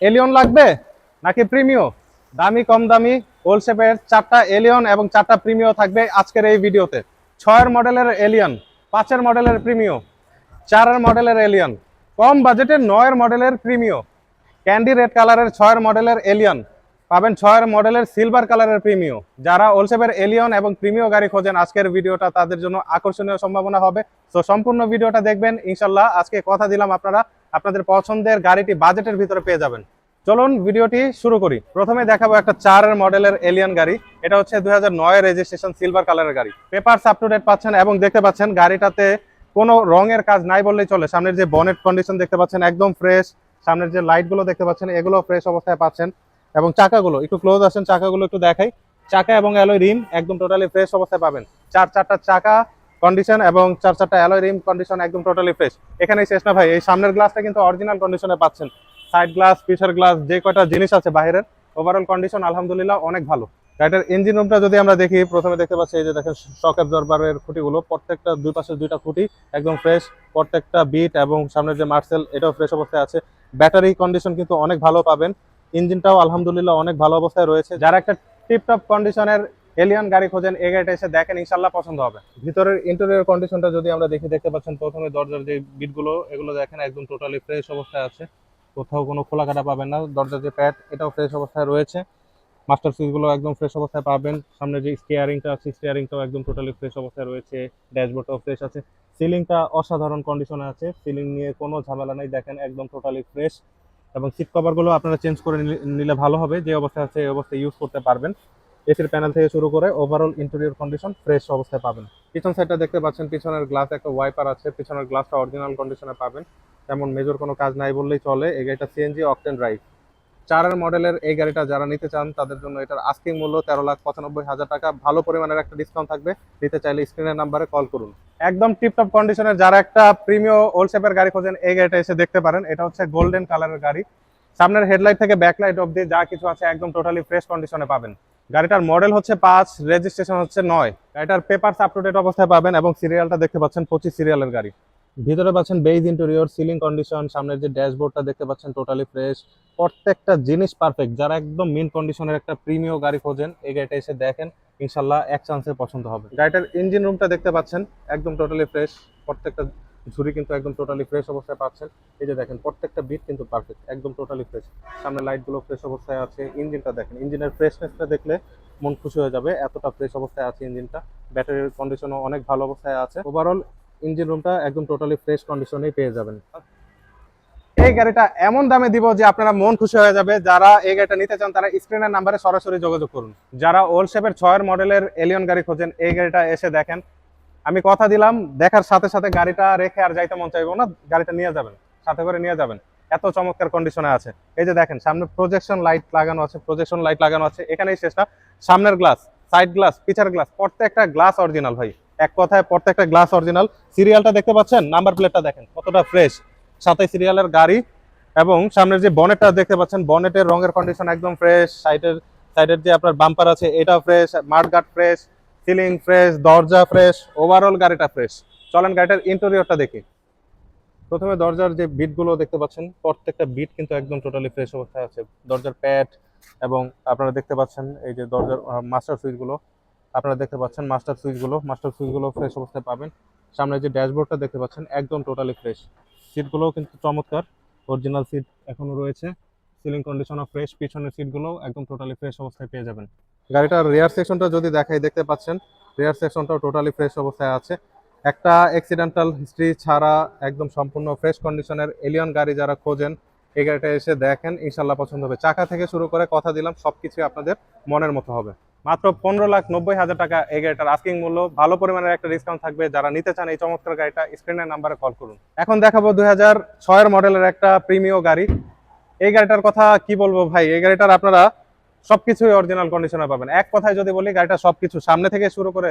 Allion লাগবে নাকি Premio? দামি কম দামি ওল্ড শেপের 4টা এলিয়ন এবং 4টা প্রিমিও থাকবে আজকের এই ভিডিওতে। 6 মডেলের এলিয়ন, 5 মডেলের প্রিমিও, 4 মডেলের এলিয়ন, কম বাজেটের 9 মডেলের প্রিমিও, ক্যান্ডি রেড কালারের 6 মডেলের এলিয়ন পাবেন, 6 মডেলের সিলভার কালারের প্রিমিও। যারা ওলসেপের এলিয়ন এবং প্রিমিও গাড়ি খোঁজেন আজকের ভিডিওটা তাদের জন্য আকর্ষণীয় সম্ভাবনা হবে। তো সম্পূর্ণ ভিডিওটা দেখবেন ইনশাল্লাহ। আজকে কথা দিলাম আপনারা আপনাদের পছন্দের গাড়িটি বাজেটের ভিতরে পেয়ে যাবেন। চলুন ভিডিওটি শুরু করি। প্রথমে দেখাবো একটা 4 মডেলের এলিয়ন গাড়ি। এটা হচ্ছে 2009 রেজিস্ট্রেশন সিলভার কালারের গাড়ি। পেপারস আপ টু ডেট পাচ্ছেন এবং দেখতে পাচ্ছেন গাড়িটাতে কোনো রঙের কাজ নাই বললেই চলে। সামনের যে বনেট কন্ডিশন দেখতে পাচ্ছেন একদম ফ্রেশ, সামনের যে লাইট গুলো দেখতে পাচ্ছেন এগুলো ফ্রেশ অবস্থায় পাচ্ছেন, এবং চাকাগুলো একটু ক্লোজ আসেন, চাকাগুলো একটু দেখাই। চাকা এবং অ্যালয় রিম একদম টোটালি ফ্রেশ অবস্থায় পাবেন। চারটা চাকা কন্ডিশন এবং চারটা অ্যালয় রিম কন্ডিশন একদম টোটালি ফ্রেশ। এখানেই শেষ না ভাই, এই সামনের গ্লাসটা কিন্তু অরিজিনাল কন্ডিশনে পাচ্ছেন। সাইড গ্লাস, পিছের গ্লাস, যে কয়টা জিনিস আছে বাইরের ওভারঅল কন্ডিশন আলহামদুলিল্লাহ অনেক ভালো। গাড়িটার ইঞ্জিন রুমটা যদি আমরা দেখি, প্রথমে দেখতে পাচ্ছি এই যে দেখেন শক অ্যাবজর্বারের খুঁটিগুলো, প্রত্যেকটা দুই পাশে দুইটা খুঁটি একদম ফ্রেশ, প্রত্যেকটা বিট এবং সামনের যে মার্সেল এটাও ফ্রেশ অবস্থায় আছে। ব্যাটারি কন্ডিশন কিন্তু অনেক ভালো পাবেন। ইঞ্জিনটাও আলহামদুলিল্লাহ অনেক ভালো অবস্থায় রয়েছে। যারা একটা টিপটপ কন্ডিশনের এলিয়ন গাড়ি খোঁজেন এই গাড়িটা এসে দেখেন ইনশাল্লাহ পছন্দ হবে। ভিতরের ইন্টেরিয়র কন্ডিশনটা যদি আমরা দেখি, দেখতে পাচ্ছেন প্রথমে দরজার যে বিটগুলো এগুলো দেখেন একদম টোটালি ফ্রেশ অবস্থায় আছে, কোথাও কোনো খোলা কাটা পাবেন না। দরজার যে প্যাড এটাও ফ্রেশ অবস্থায় রয়েছে। মাস্টার সুইচগুলো একদম ফ্রেশ অবস্থায় পাবেন। সামনে যে স্টিয়ারিংটা আছে স্টিয়ারিংটাও একদম টোটালি ফ্রেশ অবস্থায় রয়েছে। ড্যাশবোর্ডটাও ফ্রেশ আছে। সিলিংটা অসাধারণ কন্ডিশনে আছে, সিলিং নিয়ে কোনো ঝামেলা নেই, দেখেন একদম টোটালি ফ্রেশ। এবং সিট কভারগুলো আপনারা চেঞ্জ করে নিলে ভালো হবে, যে অবস্থায় আছে এই অবস্থায় ইউজ করতে পারবেন। এসির প্যানেল থেকে শুরু করে ওভারঅল ইন্টেরিয়র কন্ডিশন ফ্রেশ অবস্থায় পাবেন। পিছন সাইডটা দেখতে পাচ্ছেন, পিছনের গ্লাস একটা ওয়াইপার আছে, পিছনের গ্লাসটা অরিজিনাল কন্ডিশনে পাবেন। তেমন মেজর কোনো কাজ নাই বললেই চলে। এই গাড়িটা সিএনজি অকটেন ড্রাইভ। 4 মডেলের এই গাড়িটা যারা নিতে চান তাদের জন্য এটার আস্কিং মূল্য 13,95,000 টাকা। ভালো পরিমাণের একটা ডিসকাউন্ট থাকবে, নিতে চাইলে স্ক্রিনের নাম্বারে কল করুন। একদম টিপটপ কন্ডিশনের যারা একটা প্রিমিয় ওল্ড শেপের গাড়ি খোঁজেন এই গাড়িটা এসে দেখতে পারেন। এটা হচ্ছে গোল্ডেন কালারের গাড়ি। সামনের হেডলাইট থেকে ব্যাকলাইট অবধি যা কিছু আছে একদম টোটালি ফ্রেশ কন্ডিশনে পাবেন। গাড়িটার মডেল হচ্ছে 5, রেজিস্ট্রেশন হচ্ছে 9। গাড়িটার পেপারস আপ টু ডেট অবস্থায় পাবেন এবং সিরিয়ালটা দেখতে পাচ্ছেন 25 সিরিয়ালের গাড়ি। ভিতরে পাচ্ছেন বেজ ইন্টেরিয়র, সিলিং কন্ডিশন, সামনের যে ড্যাশবোর্ডটা দেখতে পাচ্ছেন টোটালি ফ্রেশ, প্রত্যেকটা জিনিস পারফেক্ট। যারা একদম মিন কন্ডিশনের একটা প্রিমিয় গাড়ি খোঁজেন এই গাড়িটা এসে দেখেন ইনশাল্লাহ এক চান্সে পছন্দ হবে। গাড়িটার ইঞ্জিন রুমটা দেখতে পাচ্ছেন একদম টোটালি ফ্রেশ, প্রত্যেকটা ঝুড়ি কিন্তু একদম টোটালি ফ্রেশ অবস্থায় পাচ্ছেন। এই যে দেখেন প্রত্যেকটা বিট কিন্তু পারফেক্ট, একদম টোটালি ফ্রেশ। সামনে লাইটগুলো ফ্রেশ অবস্থায় আছে। ইঞ্জিনটা দেখেন, ইঞ্জিনের ফ্রেশনেসটা দেখলে মন খুশি হয়ে যাবে, এতটা ফ্রেশ অবস্থায় আছে ইঞ্জিনটা। ব্যাটারির কন্ডিশনও অনেক ভালো অবস্থায় আছে। ওভারঅল ইঞ্জিন রুমটা একদম টোটালি ফ্রেশ কন্ডিশনেই পেয়ে যাবেন। এই গাড়িটা এমন দামে দিব যে আপনারা মন খুশি হয়ে যাবে। যারা এই গাড়িটা নিতে চান তারা স্ক্রিনের নাম্বারে সরাসরি যোগাযোগ করুন। যারা ওল্ড শেপের 6 মডেলের এলিয়ন গাড়ি খোঁজেন এই গাড়িটা এসে দেখেন। আমি কথা দিলাম দেখার সাথে সাথে গাড়িটা রেখে আর যাইতে মন চাইবো না, গাড়িটা নিয়ে যাবেন, সাথে করে নিয়ে যাবেন, এত চমৎকার কন্ডিশনে আছে। এই যে দেখেন সামনে প্রজেকশন লাইট লাগানো আছে, প্রজেকশন লাইট লাগানো আছে। এখানেই শেষ না, সামনের গ্লাস, সাইড গ্লাস, পিছের গ্লাস, প্রত্যেকটা গ্লাস অরিজিনাল ভাই। এক কথায় প্রত্যেকটা গ্লাস অরিজিনাল। সিরিয়ালটা দেখতে পাচ্ছেন, নাম্বার প্লেটটা দেখেন কতটা ফ্রেশ, 27 সিরিয়ালের গাড়ি। এবং সামনের যে বনেটটা দেখতে পাচ্ছেন, বনেটের রঙের কন্ডিশন একদম ফ্রেশ। সাইডের যে আপনার বাম্পার আছে এটা fresh, mudguard fresh, ceiling fresh, দরজা ফ্রেশ, ওভারঅল গাড়িটা ফ্রেশ। চলেন গাড়িটার ইন্টেরিয়রটা দেখি। প্রথমে দরজার যে বিটগুলো দেখতে পাচ্ছেন প্রত্যেকটা বিট কিন্তু একদম টোটালি ফ্রেশ অবস্থায় আছে। দরজার প্যাড এবং আপনারা দেখতে পাচ্ছেন এই যে দরজার মাস্টার সুইচগুলো, আপনারা দেখতে পাচ্ছেন মাস্টার সুইচগুলো ফ্রেশ অবস্থায় পাবেন। সামনে যে ড্যাশবোর্ডটা দেখতে পাচ্ছেন একদম টোটালি ফ্রেশ। সিটগুলোও কিন্তু চমৎকার, অরিজিনাল সিট এখনো রয়েছে। সিলিং কন্ডিশনও ফ্রেশ, পিছনের সিটগুলো একদম টোটালি ফ্রেশ অবস্থায় পেয়ে যাবেন। গাড়িটার রেয়ার সেকশনটা যদি দেখাই, দেখতে পাচ্ছেন রেয়ার সেকশনটাও টোটালি ফ্রেশ অবস্থায় আছে। একটা অ্যাক্সিডেন্টাল হিস্ট্রি ছাড়া একদম সম্পূর্ণ ফ্রেশ কন্ডিশনের এলিয়ন গাড়ি যারা খোঁজেন এই গাড়িটা এসে দেখেন ইনশাল্লাহ পছন্দ হবে। চাকা থেকে শুরু করে কথা দিলাম সবকিছু আপনাদের মনের মতো হবে। মাত্র 15,90,000 টাকা এই গাড়িটার আস্কিং মূল্য। ভালো পরিমাণের একটা ডিসকাউন্ট থাকবে। যারা নিতে চান এই চমৎকার গাড়িটা স্ক্রিনের নাম্বারে কল করুন। এখন দেখাবো 2006 মডেলের একটা প্রিমিয় গাড়ি। এই গাড়িটার কথা কি বলবো ভাই, এই গাড়িটার আপনারা সবকিছুই অরিজিনাল কন্ডিশনে পাবেন। এক কথায় যদি বলি, গাড়িটা সবকিছু সামনে থেকে শুরু করে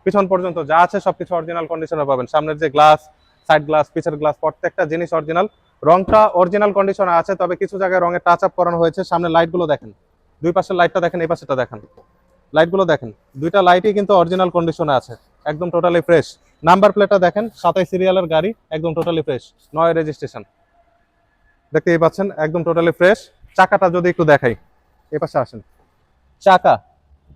পিছন পর্যন্ত যা আছে সবকিছু অরিজিনাল কন্ডিশনে পাবেন। সামনের যে গ্লাস, সাইড গ্লাস, পিছের গ্লাস, প্রত্যেকটা জিনিস অরিজিনাল। রংটা অরিজিনাল কন্ডিশনে আছে, তবে কিছু জায়গায় রঙের টাচ আপ করানো হয়েছে। সামনে লাইটগুলো দেখেন, দুই পাশের লাইটটা দেখেন, এই পাশেটা দেখেন, লাইটগুলো দেখেন, দুইটা লাইটই কিন্তু অরিজিনাল কন্ডিশনে আছে, একদম টোটালি ফ্রেশ। নাম্বার প্লেটটা দেখেন, 27 সিরিয়ালের গাড়ি, একদম টোটালি ফ্রেশ, 9 রেজিস্ট্রেশন, দেখতেই পাচ্ছেন একদম টোটালি ফ্রেশ। চাকাটা যদি একটু দেখাই, এ পাশে আসেন। চাকা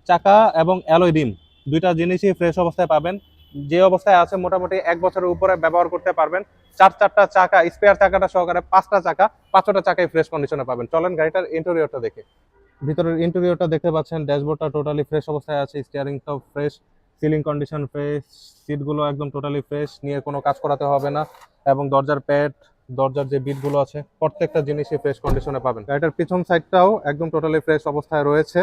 চাকা এবং অ্যালয় রিম দুইটা জিনিসই ফ্রেশ অবস্থায় পাবেন। যে অবস্থায় আছে মোটামুটি 1 বছরের উপরে ব্যবহার করতে পারবেন। চারটা চাকা স্পেয়ার চাকাটা সহকারে 5টা চাকাই ফ্রেশ কন্ডিশনে পাবেন। চলেন গাড়িটার ইন্টেরিয়রটা দেখে। ভিতরের ইন্টেরিয়রটা দেখতে পাচ্ছেন, ড্যাশবোর্ডটা টোটালি ফ্রেশ অবস্থায় আছে, স্টিয়ারিংটাও ফ্রেশ, সিলিং কন্ডিশন ফ্রেশ, সিটগুলো একদম টোটালি ফ্রেশ, নিয়ে কোনো কাজ করাতে হবে না। এবং দরজার প্যাড, দরজার যে বিটগুলো আছে প্রত্যেকটা জিনিসই ফ্রেশ কন্ডিশনে পাবেন। গাড়িটার পিছন সাইডটাও একদম টোটালি ফ্রেশ অবস্থায় রয়েছে,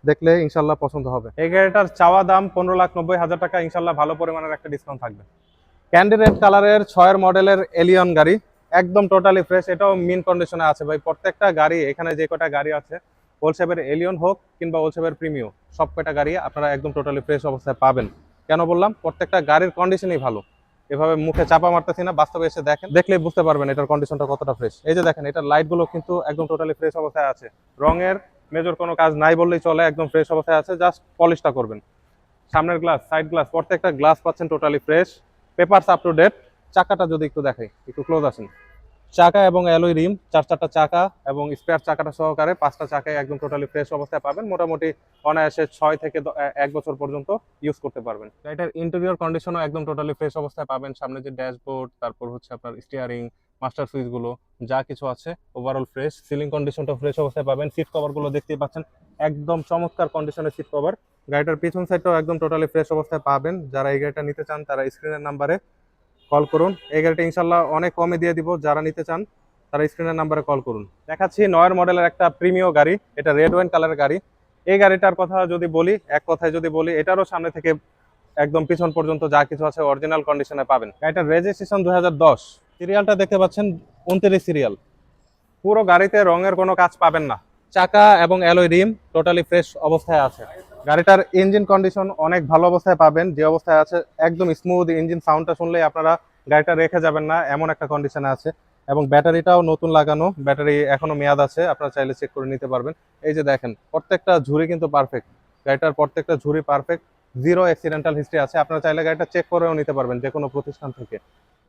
দেখলে ইনশাল্লাহ পছন্দ হবে। এই গাড়িটার চাওয়া দাম 15,90,000 টাকা, ইনশাল্লাহ ভালো পরিমাণের একটা ডিসকাউন্ট থাকবে। ক্যান্ডি রেড কালারের 6 মডেলের এলিয়ন গাড়ি, একদম টোটালি ফ্রেশ, এটাও মিন কন্ডিশনে আছে ভাই। প্রত্যেকটা গাড়ি এখানে যে কটা গাড়ি আছে, ওলসেপের এলিয়ন হোক কিংবা ওলসেপের প্রিমিও, সব কটা গাড়ি আপনারা একদম টোটালি ফ্রেশ অবস্থায় পাবেন। কেন বললাম? প্রত্যেকটা গাড়ির কন্ডিশনই ভালো। এভাবে মুখে চাপা মারতেছি না, বাস্তবে এসে দেখেন, দেখলেই বুঝতে পারবেন এটার কন্ডিশনটা কতটা ফ্রেশ। এই যে দেখেন, এটার লাইটগুলো কিন্তু একদম টোটালি ফ্রেশ অবস্থায় আছে, রঙের মেজর কোনো কাজ নাই বললেই চলে, একদম ফ্রেশ অবস্থায় আছে, জাস্ট পলিশটা করবেন। সামনের গ্লাস, সাইড গ্লাস, প্রত্যেকটা গ্লাস পাচ্ছেন totally fresh, papers up to date. চাকাটা যদি একটু দেখাই, একটু ক্লোজ আসেন। চাকা এবং অ্যালয় রিম, চারটা চাকা এবং স্পেয়ার চাকাটা সহকারে 5টা চাকায় একদম টোটালি ফ্রেশ অবস্থায় পাবেন। মোটামুটি অনায়াসে 6 থেকে 1 বছর পর্যন্ত ইউজ করতে পারবেন। এটার ইন্টেরিয়র কন্ডিশনও একদম টোটালি ফ্রেশ অবস্থায় পাবেন। সামনে যে ড্যাশবোর্ড, তারপর হচ্ছে আপনার স্টিয়ারিং, মাস্টার সুইচ গুলো যা কিছু আছে ওভারঅল ফ্রেশ। সিলিং কন্ডিশনটা ফ্রেশ অবস্থায় পাবেন। সিট কভার গুলো দেখতেই পাচ্ছেন, একদম চমৎকার কন্ডিশনের সিট কভার। গাড়িটার পিছন সাইডটাও একদম টোটালি ফ্রেশ অবস্থায় পাবেন। যারা এই গাড়িটা নিতে চান তারা স্ক্রিনের নাম্বারে কল করুন। এই গাড়িটা ইনশাল্লাহ অনেক কমে দিয়ে দিব, যারা নিতে চান তারা স্ক্রিনের নাম্বারে কল করুন। দেখাচ্ছি 9 মডেলের একটা প্রিমিয় গাড়ি, এটা রেড ওয়াইন কালারের গাড়ি। এই গাড়িটার কথা যদি বলি, এক কথায় যদি বলি, এটারও সামনে থেকে একদম পিছন পর্যন্ত যা কিছু আছে অরিজিনাল কন্ডিশনে পাবেন। গাড়িটার রেজিস্ট্রেশন 2010, সিরিয়ালটা দেখতে পাচ্ছেন 29 সিরিয়াল। পুরো গাড়িতে রঙের কোনো কাজ পাবেন না। চাকা এবং অ্যালয় রিম টোটালি ফ্রেশ অবস্থায় আছে। গাড়িটার ইঞ্জিন কন্ডিশন অনেক ভালো অবস্থায় পাবেন, যে অবস্থায় আছে একদম স্মুথ। ইঞ্জিন সাউন্ডটা শুনলেই আপনারা গাড়িটা রেখে যাবেন না, এমন একটা কন্ডিশনে আছে। এবং ব্যাটারিটাও নতুন লাগানো, ব্যাটারি এখনো মেয়াদ আছে, আপনারা চাইলে চেক করে নিতে পারবেন। এই যে দেখেন, প্রত্যেকটা ঝুড়ি কিন্তু পারফেক্ট, গাড়িটার প্রত্যেকটা ঝুড়ি পারফেক্ট, জিরো অ্যাক্সিডেন্টাল হিস্ট্রি আছে। আপনারা চাইলে গাড়িটা চেক করেও নিতে পারবেন যে কোনো প্রতিষ্ঠান থেকে।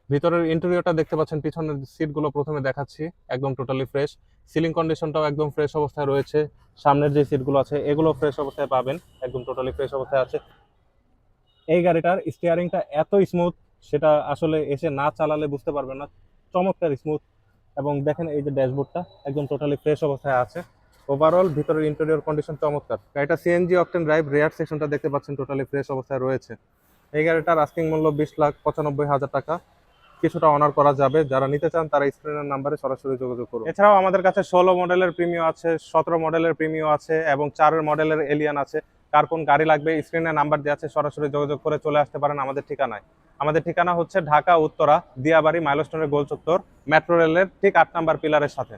ভিতরের ইন্টেরিয়রটা দেখতে পাচ্ছেন, পিছনের সিটগুলো প্রথমে দেখাচ্ছি, একদম টোটালি ফ্রেশ। সিলিং কন্ডিশনটাও একদম ফ্রেশ অবস্থায় রয়েছে। সামনের যে সিটগুলো আছে এগুলো ফ্রেশ অবস্থায় পাবেন, একদম টোটালি ফ্রেশ অবস্থায় আছে। এই গাড়িটার স্টিয়ারিংটা এত স্মুথ, সেটা আসলে এসে না চালালে বুঝতে পারবেন না, চমৎকার স্মুথ। এবং দেখেন এই যে ড্যাশবোর্ডটা একদম টোটালি ফ্রেশ অবস্থায় আছে। ওভারঅল ভিতরের ইন্টেরিয়র কন্ডিশন চমৎকার। গাড়িটা সিএনজি অকটেন ড্রাইভ, রেয়ার সেকশনটা দেখতে পাচ্ছেন টোটালি ফ্রেশ অবস্থায় রয়েছে। এই গাড়িটার আস্কিং মূল্য 20,95,000 টাকা, কিছুটা অনার করা যাবে। যারা নিতে চান তারা স্ক্রিনের নাম্বারে সরাসরি যোগাযোগ করুন। এছাড়াও আমাদের কাছে 16 মডেলের প্রিমিও আছে, 17 মডেলের প্রিমিও আছে এবং 4 মডেলের এলিয়ান আছে। কার কোন গাড়ি লাগবে স্ক্রিনে নাম্বার দেওয়া আছে, সরাসরি যোগাযোগ করে চলে আসতে পারেন আমাদের ঠিকানায়। আমাদের ঠিকানা হচ্ছে ঢাকা উত্তরা, দিয়াবাড়ি, মাইলস্টোনের গোল চত্বর, মেট্রো রেলের ঠিক 8 নাম্বার পিলারের সাথে।